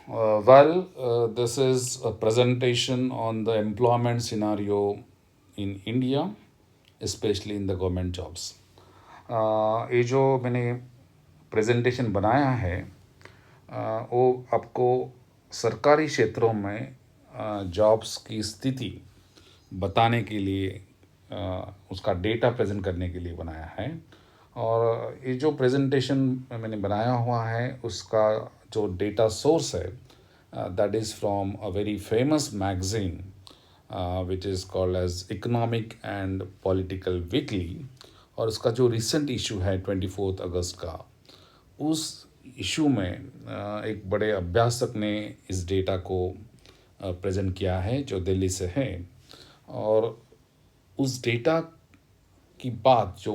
This is a presentation on the employment scenario in India, especially in the government jobs. ये जो मैंने presentation बनाया है, वो आपको सरकारी क्षेत्रों में जॉब्स की स्थिति बताने के लिए, उसका डेटा प्रेजेंट करने के लिए बनाया है। और ये जो प्रेजेंटेशन मैंने बनाया हुआ है उसका जो डेटा सोर्स है, that is from a very famous magazine which is called as Economic and Political Weekly. और उसका जो रिसेंट इशू है 24 अगस्त का, उस इशू में एक बड़े अभ्यासक ने इस डेटा को प्रेजेंट किया है जो दिल्ली से है। और उस डेटा की बात जो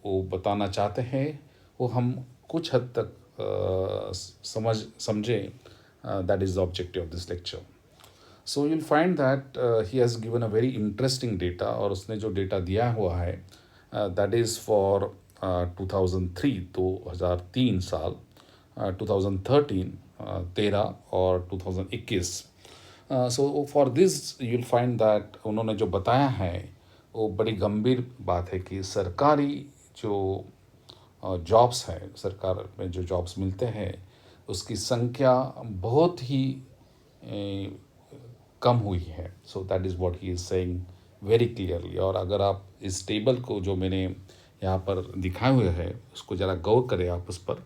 वो बताना चाहते हैं वो हम कुछ हद तक समझे। That is the objective of this lecture. So you'll find that he has given a very interesting data, और उसने जो डेटा दिया हुआ है दैट इज़ फॉर 2003, 2003 साल, 2013, 13, और 2021। So for this you'll find that उन्होंने जो बताया है वो बड़ी गंभीर बात है कि सरकारी जो जॉब्स है, सरकार में जो जॉब्स मिलते हैं उसकी संख्या बहुत ही कम हुई है। So that is what he is saying very clearly. और अगर आप इस टेबल को जो मैंने यहाँ पर दिखाए हुए है उसको ज़रा गौर करें आप उस पर,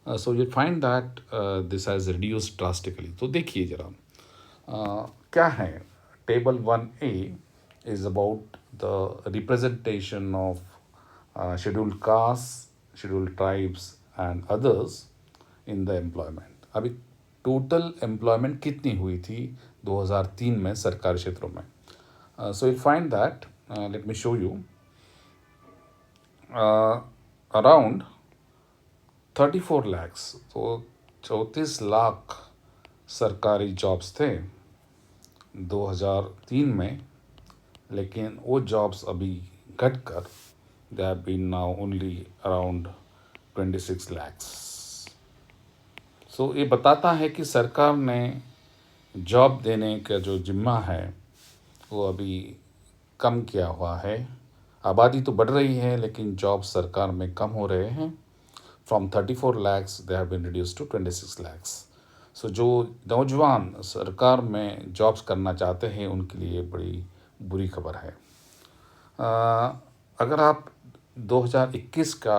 so you find that this has reduce drastically. तो देखिए ज़रा क्या है। Table 1A is about the representation of scheduled caste, scheduled tribes and others in the employment. अभी टोटल एम्प्लॉयमेंट कितनी हुई थी 2003 में सरकारी क्षेत्रों में। So you find that, let me show you, around 34 lakhs, तो 34 लाख सरकारी जॉब्स थे 2003 में। लेकिन वो जॉब्स अभी घटकर they have been now only around 26 lakhs। सो ये बताता है कि सरकार ने जॉब देने का जो जिम्मा है वो अभी कम किया हुआ है। आबादी तो बढ़ रही है लेकिन जॉब सरकार में कम हो रहे हैं। From 34 lakhs they have been reduce to 26 lakhs। So जो नौजवान सरकार में जॉब्स करना चाहते हैं उनके लिए बड़ी बुरी खबर है। अगर आप 2021 का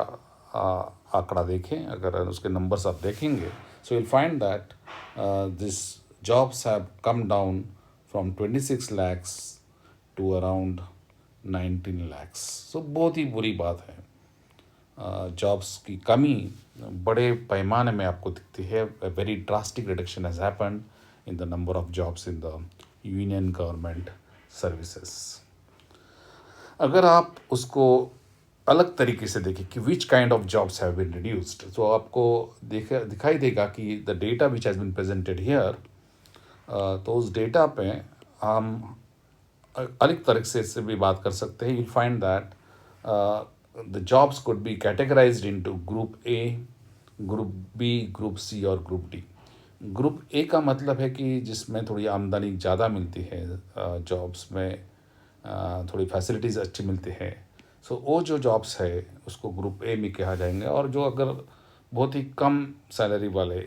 आंकड़ा देखें, अगर उसके नंबर्स आप देखेंगे, so you'll find that this jobs have come down from 26 lakhs to around 19 lakhs। So बहुत ही बुरी बात है। जॉब्स की कमी बड़े पैमाने में आपको दिखती है। Very drastic reduction has happened in the number of jobs in the union government services. अगर आप उसको अलग तरीके से देखें कि which kind of jobs have been reduced, तो आपको दिखाई देगा कि the data which has been presented here, तो उस डेटा पे हम अलग तरीके से भी बात कर सकते हैं। You find that the jobs could be categorised into group A, group B, group C और ग्रुप डी। ग्रुप ए का मतलब है कि जिसमें थोड़ी आमदनी ज़्यादा मिलती है, जॉब्स में थोड़ी फैसिलिटीज़ अच्छी मिलती है। सो वो जो जॉब्स है उसको ग्रुप ए में कहा जाएंगे। और जो अगर बहुत ही कम सैलरी वाले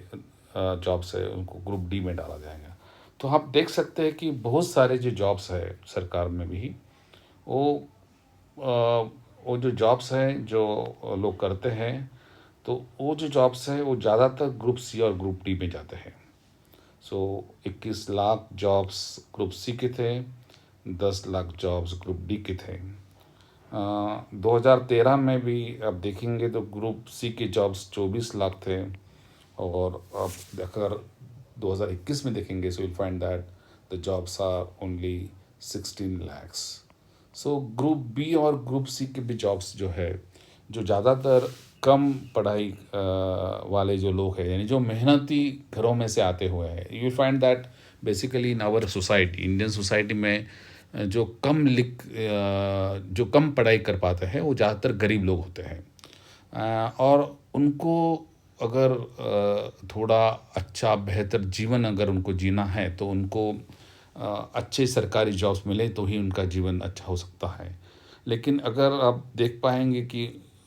जॉब्स है उनको ग्रुप डी में डाला जाएगा। तो आप देख सकते हैं कि बहुत सारे जो जॉब्स है सरकार में भी, वो वो जो जॉब्स हैं जो लोग करते हैं, तो वो जो जॉब्स हैं वो ज़्यादातर ग्रुप सी और ग्रुप डी में जाते हैं। सो 21 लाख जॉब्स ग्रुप सी के थे, 10 लाख जॉब्स ग्रुप डी के थे। 2013 में भी आप देखेंगे तो ग्रुप सी के जॉब्स 24 लाख थे। और अब अगर 2021 में देखेंगे so will find that the jobs are only 16 lakhs। So group B और ग्रुप सी के भी जॉब्स जो है, जो ज़्यादातर कम पढ़ाई वाले जो लोग हैं, यानी जो मेहनती घरों में से आते हुए हैं, you find that basically in our society, Indian society में जो जो कम पढ़ाई कर पाते हैं वो ज़्यादातर गरीब लोग होते हैं। और उनको अगर थोड़ा अच्छा बेहतर जीवन अगर उनको जीना है तो उनको अच्छे सरकारी जॉब्स मिले तो ही उनका जीवन अच्छा हो सकता है। लेकिन अगर आप देख पाएंगे कि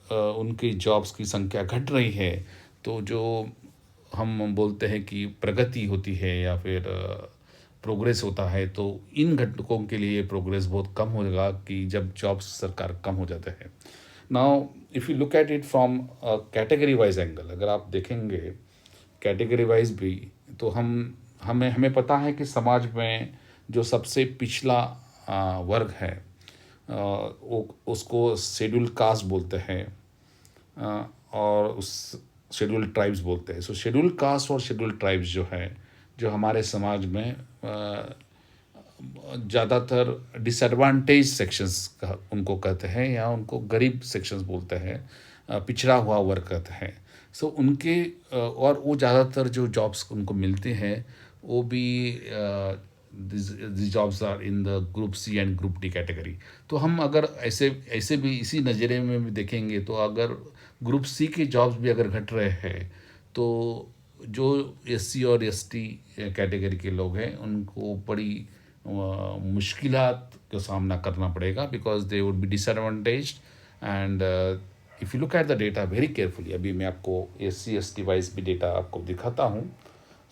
उनकी जॉब्स की संख्या घट रही है, तो जो हम बोलते हैं कि प्रगति होती है या फिर प्रोग्रेस होता है, तो इन घटकों के लिए प्रोग्रेस बहुत कम होगा कि जब जॉब्स सरकार कम हो जाते हैं। Now if you look at it from category wise angle, अगर आप देखेंगे कैटेगरी वाइज भी, तो हमें हमें पता है कि समाज में जो सबसे पिछला वर्ग है, वो उसको शेड्यूल कास्ट बोलते हैं, और उस शेड्यूल ट्राइब्स बोलते हैं। सो शेड्यूल कास्ट और शेड्यूल ट्राइब्स जो है, जो हमारे समाज में ज़्यादातर डिसएडवांटेज सेक्शंस का उनको कहते हैं, या उनको गरीब सेक्शंस बोलते हैं, पिछड़ा हुआ वर्ग कहते हैं। सो उनके और वो ज़्यादातर जो जॉब्स उनको मिलते हैं वो भी this jobs are in the group C and group D category. तो हम अगर ऐसे ऐसे भी इसी नज़रिए में भी देखेंगे, तो अगर ग्रुप सी के जॉब्स भी अगर घट रहे हैं, तो जो एससी और एसटी कैटेगरी के लोग हैं उनको बड़ी मुश्किलात का सामना करना पड़ेगा, because they would be disadvantaged. And if you look at the data very carefully, अभी मैं आपको एससी एसटी वाइज भी डेटा आपको दिखाता हूँ,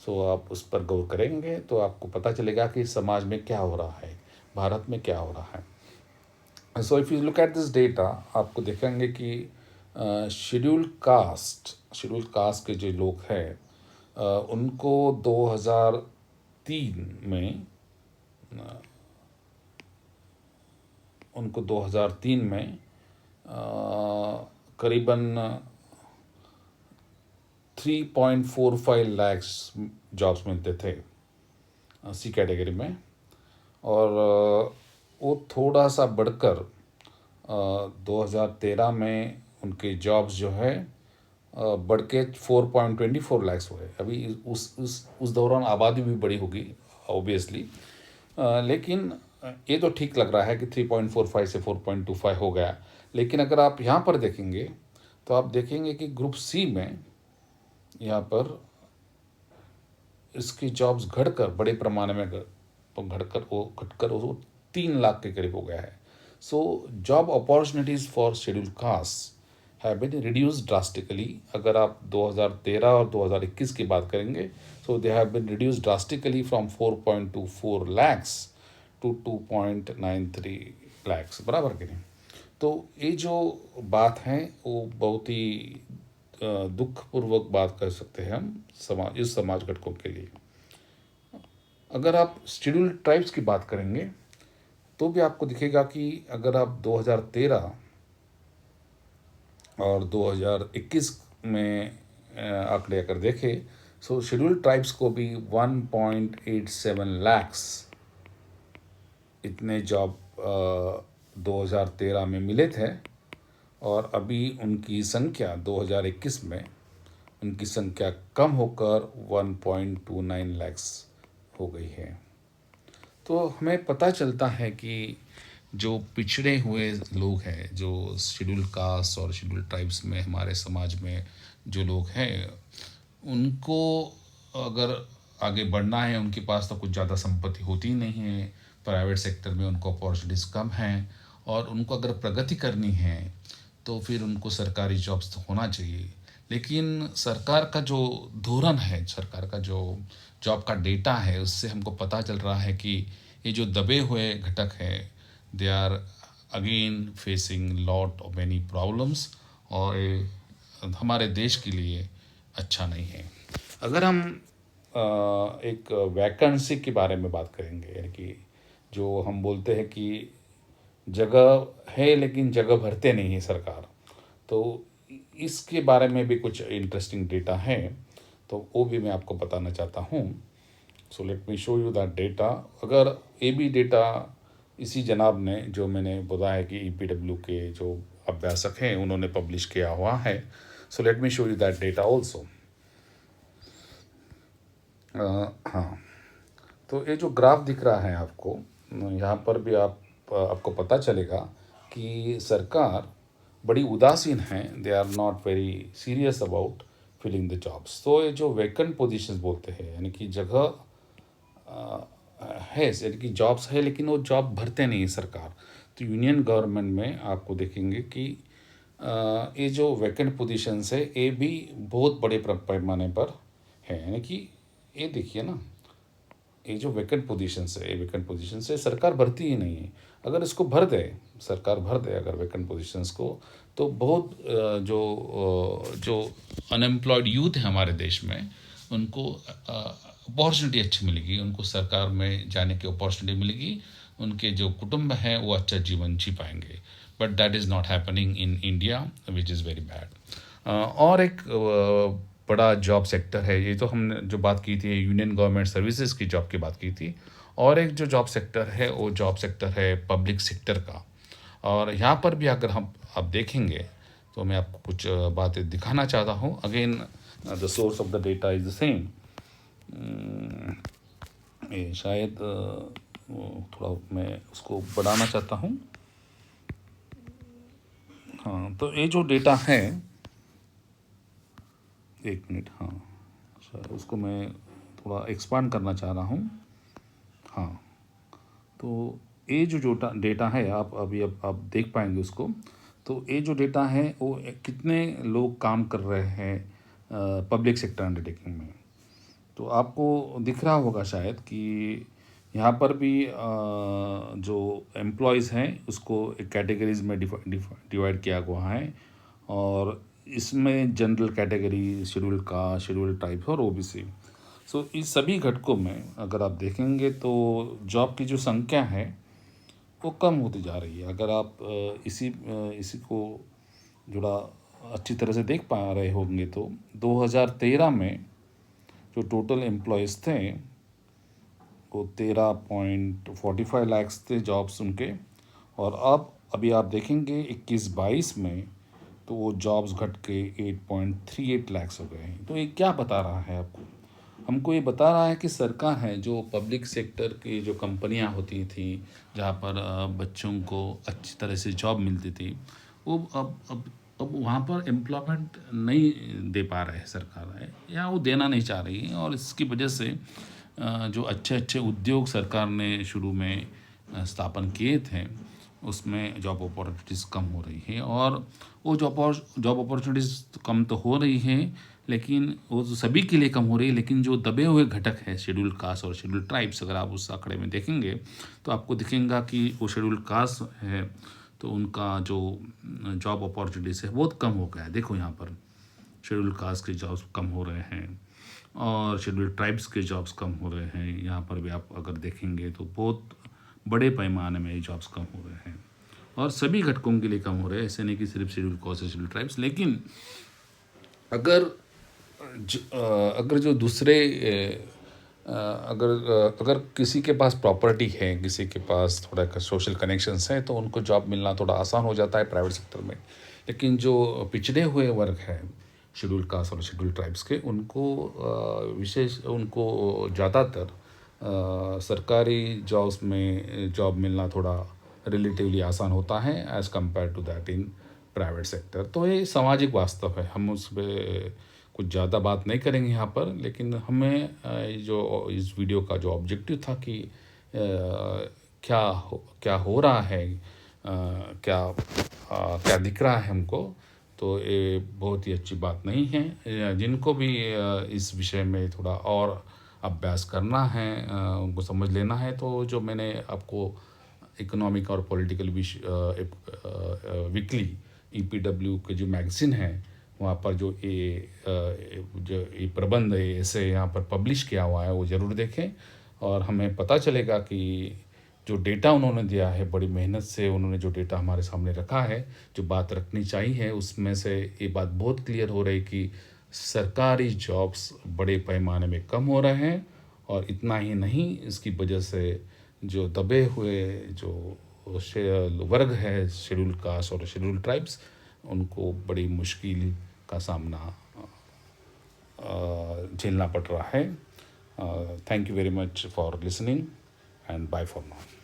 सो आप उस पर गौर करेंगे तो आपको पता चलेगा कि समाज में क्या हो रहा है, भारत में क्या हो रहा है। So if you look at this data, आपको देखेंगे कि शेड्यूल कास्ट के जो लोग हैं, उनको 2003 में करीबन 3.45 लैक्स जॉब्स मिलते थे सी कैटेगरी में, और वो थोड़ा सा बढ़कर 2013 में उनके जॉब्स जो है बढ़ के 4.24 लैक्स हुए। अभी उस दौरान आबादी भी बड़ी होगी ऑब्वियसली, लेकिन ये तो ठीक लग रहा है कि 3.45 से 4.25 हो गया। लेकिन अगर आप यहाँ पर देखेंगे तो आप देखेंगे कि ग्रुप सी में यहाँ पर इसकी जॉब्स घटकर बड़े पैमाने में घटकर वो 3 लाख के करीब हो गया है। So job opportunities for schedule caste have been reduce drastically. अगर आप 2013 और 2021 की बात करेंगे, so they have been reduce drastically from 4.24 lakhs to 2.93 lakhs, बराबर कि नहीं। तो ये जो बात है वो बहुत ही दुखपूर्वक बात कर सकते हैं हम इस समाज घटकों के लिए। अगर आप शेड्यूल ट्राइब्स की बात करेंगे तो भी आपको दिखेगा कि अगर आप 2013 और 2021 में आंकड़े अगर देखें, सो शेड्यूल ट्राइब्स को भी 1.87 लैक्स इतने जॉब 2013 में मिले थे, और अभी उनकी संख्या 2021 में उनकी संख्या कम होकर 1.29 लैक्स हो गई है। तो हमें पता चलता है कि जो पिछड़े हुए लोग हैं, जो शेड्यूल कास्ट और शेड्यूल ट्राइब्स में हमारे समाज में जो लोग हैं, उनको अगर आगे बढ़ना है, उनके पास तो कुछ ज़्यादा संपत्ति होती नहीं है, प्राइवेट सेक्टर में उनको अपॉर्चुनिटीज़ कम हैं, और उनको अगर प्रगति करनी है तो फिर उनको सरकारी जॉब्स तो होना चाहिए। लेकिन सरकार का जो धोरण है, सरकार का जो जॉब का डेटा है, उससे हमको पता चल रहा है कि ये जो दबे हुए घटक है, they are again facing lot of many problems, और ये हमारे देश के लिए अच्छा नहीं है। अगर हम एक वैकेंसी के बारे में बात करेंगे, यानी कि जो हम बोलते हैं कि जगह है लेकिन जगह भरते नहीं है सरकार, तो इसके बारे में भी कुछ इंटरेस्टिंग डेटा है, तो वो भी मैं आपको बताना चाहता हूँ। So let me show you that data. अगर ये भी डेटा इसी जनाब ने, जो मैंने बोला है कि ईपीडब्ल्यू के जो अभ्यासक हैं, उन्होंने पब्लिश किया हुआ है। So let me show you that data also. हाँ, तो ये जो ग्राफ दिख रहा है आपको, यहाँ पर भी आपको पता चलेगा कि सरकार बड़ी उदासीन है, they are not very serious about filling the jobs. तो ये जो वैकेंट पोजीशंस बोलते हैं, यानी कि जगह है, यानी कि जॉब्स है लेकिन वो जॉब भरते नहीं है सरकार। तो यूनियन गवर्नमेंट में आपको देखेंगे कि ये जो वैकेंट पोजीशंस है ये भी बहुत बड़े पैमाने पर है। यानी कि ये देखिए ना, ये जो वैकेंट पोजीशंस है, ये वैकेंट पोजीशंस है सरकार भरती ही नहीं है। अगर इसको भर दे, सरकार भर दे अगर वैकेंट पोजीशंस को, तो बहुत जो अनएम्प्लॉयड यूथ है हमारे देश में, उनको अपॉर्चुनिटी अच्छी मिलेगी, उनको सरकार में जाने की अपॉर्चुनिटी मिलेगी, उनके जो कुटुंब हैं वो अच्छा जीवन जी पाएंगे। But that is not happening in India, which is very bad. और एक बड़ा जॉब सेक्टर है, ये तो हमने जो बात की थी यूनियन गवर्नमेंट सर्विसेज की जॉब की बात की थी। और एक जो जॉब सेक्टर है वो जॉब सेक्टर है पब्लिक सेक्टर का। और यहाँ पर भी अगर हम आप देखेंगे तो मैं आपको कुछ बातें दिखाना चाहता हूँ। Again the source of the data is the same. ये शायद थोड़ा मैं उसको बढ़ाना चाहता हूँ। हाँ, तो ये जो डेटा है, एक मिनट, हाँ शायद उसको मैं थोड़ा एक्सपांड करना चाह रहा हूँ। हाँ, तो ये जो डेटा है, आप अभी अब आप देख पाएंगे उसको। तो ये जो डेटा है वो कितने लोग काम कर रहे हैं पब्लिक सेक्टर अंडरटेकिंग में। तो आपको दिख रहा होगा शायद कि यहाँ पर भी जो एम्प्लॉयज़ हैं उसको एक कैटेगरीज में डिवाइड किया हुआ है। और इसमें general category, schedule caste, schedule tribe और ओबीसी। सो इस सभी घटकों में अगर आप देखेंगे तो जॉब की जो संख्या है वो कम होती जा रही है। अगर आप इसी को जुड़ा अच्छी तरह से देख पा रहे होंगे तो 2013 में जो टोटल एम्प्लॉयज़ थे वो 13.45 लाख थे जॉब्स उनके। और अब अभी आप देखेंगे 21-22 में तो वो जॉब्स घट के 8.38 लाख हो गए हैं। तो ये क्या बता रहा है आपको? हमको ये बता रहा है कि सरकार है जो पब्लिक सेक्टर की जो कंपनियां होती थी, जहाँ पर बच्चों को अच्छी तरह से जॉब मिलती थी, वो अब वहाँ पर एम्प्लॉयमेंट नहीं दे पा रहे हैं सरकार है, या वो देना नहीं चाह रही है। और इसकी वजह से जो अच्छे अच्छे उद्योग सरकार ने शुरू में स्थापन किए थे उसमें जॉब अपॉर्चुनिटीज़ कम हो रही है। और वो जॉब अपॉर्चुनिटीज़ कम तो हो रही है, लेकिन वो तो सभी के लिए कम हो रही है। लेकिन जो दबे हुए घटक है शेड्यूल कास्ट और शेड्यूल ट्राइब्स, अगर आप उस आंकड़े में देखेंगे तो आपको दिखेगा कि वो शेड्यूल कास्ट है तो उनका जो जॉब अपॉर्चुनिटीज़ है बहुत कम हो गया है। देखो यहाँ पर शेड्यूल कास्ट के जॉब्स कम हो रहे हैं और शेड्यूल ट्राइब्स के जॉब्स कम हो रहे हैं। यहाँ पर भी आप अगर देखेंगे तो बहुत बड़े पैमाने में ये जॉब्स कम हो रहे हैं और सभी घटकों के लिए कम हो रहे हैं। ऐसे नहीं कि सिर्फ शेड्यूल कास्ट और शेड्यूल ट्राइब्स। लेकिन अगर अगर जो दूसरे अगर किसी के पास प्रॉपर्टी है, किसी के पास थोड़ा सोशल कनेक्शंस हैं, तो उनको जॉब मिलना थोड़ा आसान हो जाता है प्राइवेट सेक्टर में। लेकिन जो पिछड़े हुए वर्ग हैं शेड्यूल कास्ट और शेड्यूल ट्राइब्स के, उनको ज़्यादातर सरकारी जॉब्स में जॉब मिलना थोड़ा रिलेटिवली आसान होता है as compare to that in private sector. तो ये सामाजिक वास्तव है, हम उस पर कुछ ज़्यादा बात नहीं करेंगे यहाँ पर। लेकिन हमें जो इस वीडियो का जो ऑब्जेक्टिव था कि क्या हो रहा है, क्या दिख रहा है हमको, तो ये बहुत ही अच्छी बात नहीं है। जिनको भी इस विषय में थोड़ा और अभ्यास करना है, उनको समझ लेना है, तो जो मैंने आपको इकोनॉमिक और पॉलिटिकल वीकली EPW के जो मैगज़ीन है वहाँ पर जो ये प्रबंध है ऐसे यहाँ पर पब्लिश किया हुआ है वो ज़रूर देखें। और हमें पता चलेगा कि जो डेटा उन्होंने दिया है, बड़ी मेहनत से उन्होंने जो डेटा हमारे सामने रखा है, जो बात रखनी चाहिए उसमें से ये बात बहुत क्लियर हो रही कि सरकारी जॉब्स बड़े पैमाने में कम हो रहे हैं। और इतना ही नहीं, इसकी वजह से जो दबे हुए जो वर्ग है शेड्यूल कास्ट और शेड्यूल ट्राइब्स, उनको बड़ी मुश्किल का सामना झेलना पड़ रहा है। Thank you very much for listening and bye for now.